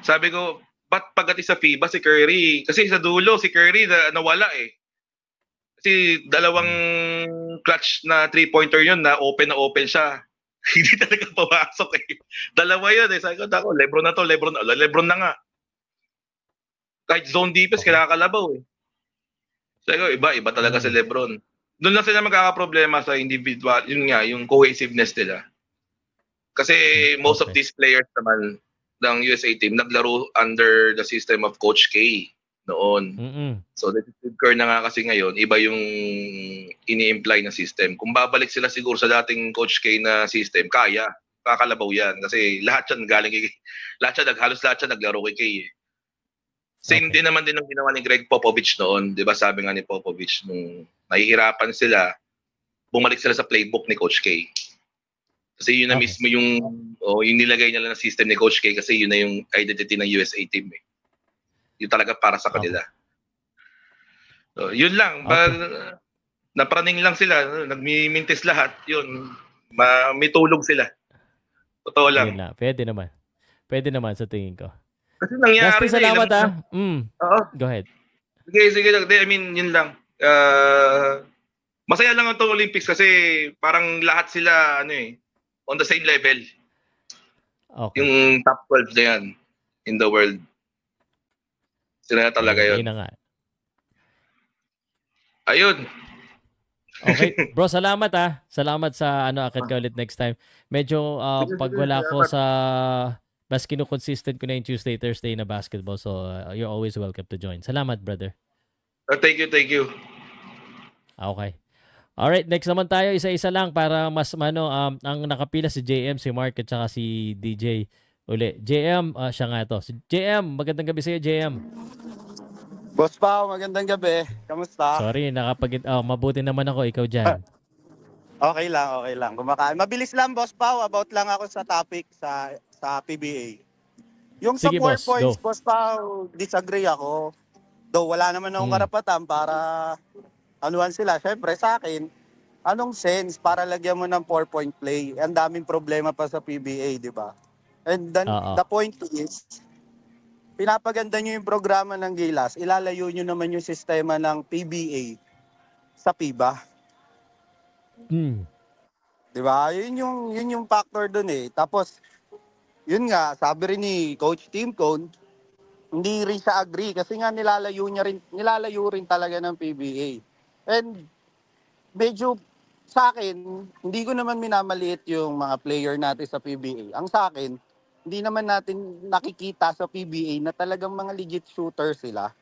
Sabi ko, ba't pagdating sa FIBA si Curry? Kasi sa dulo, si Curry nawala eh. Kasi dalawang clutch na three-pointer yun na open siya. Hindi talaga pumasok eh. Dalawa yun eh. Sabi ko, Lebron na to, Lebron na nga. Kahit zone defense, kinakalabaw eh. Sabi ko, iba talaga si Lebron. Doon lang sila magkakaproblema sa individual, yun nga, yung cohesiveness nila. Kasi most of these players naman ng USA team naglaro under the system of Coach K noon. So, Steve Kerr na nga kasi ngayon, iba yung ini-imply na system. Kung babalik sila siguro sa dating Coach K na system, kaya. Kakalabaw yan. Kasi lahat yan galing halos lahat yan naglaro kay K eh. Same din naman din ang ginawa ni Greg Popovich noon. Di ba sabi nga ni Popovich, nung nahihirapan sila, bumalik sila sa playbook ni Coach K. Kasi yun na mismo yung nilagay nila na system ni Coach K kasi yun na yung identity ng USA team eh. Yun talaga para sa kanila. So, yun lang. Napraning lang sila. Nagmimintis lahat. Yun. May tulog sila. Totoo lang. Yun na. Pwede naman sa tingin ko. Kasi nangyari Dusty, salamat Go ahead. Sige. I mean, yun lang. Masaya lang ang Olympics kasi parang lahat sila on the same level. Okay. Yung top 12 na yan in the world. Sila na talaga yun. Ayun na nga. Ayun. Okay. Bro, salamat Salamat sa akit ka ulit next time. Medyo pag wala ko sa mas kino-consistent ko na yung Tuesday, Thursday na basketball. So, you're always welcome to join. Salamat, brother. Thank you. Okay. Alright, next naman tayo. Isa-isa lang para mas ang nakapila si JM, si Mark, at saka si DJ uli. JM, siya nga ito. JM, magandang gabi sa'yo, JM. Boss Pao, magandang gabi. Kamusta? Sorry, mabuti naman ako. Ikaw dyan. Okay lang. Kumakain. Mabilis lang, Boss Pao. About lang ako sa topic sa PBA. Yung Sige, sa 4 points, go. Boss Pao, disagree ako. Though wala naman akong karapatan para anuhan sila. Siyempre sa akin, anong sense para lagyan mo ng 4-point play? Ang daming problema pa sa PBA, di ba? And then, the point is, pinapaganda nyo yung programa ng Gilas, ilalayo nyo naman yung sistema ng PBA sa FIBA. Di ba? Yun yung factor dun eh. Tapos, yun nga, sabi rin ni Coach Tim Cone, hindi rin siya agree kasi nga nilalayo rin talaga ng PBA. And medyo sa akin, hindi ko naman minamaliit yung mga player natin sa PBA. Ang sa akin, hindi naman natin nakikita sa PBA na talagang mga legit shooter sila.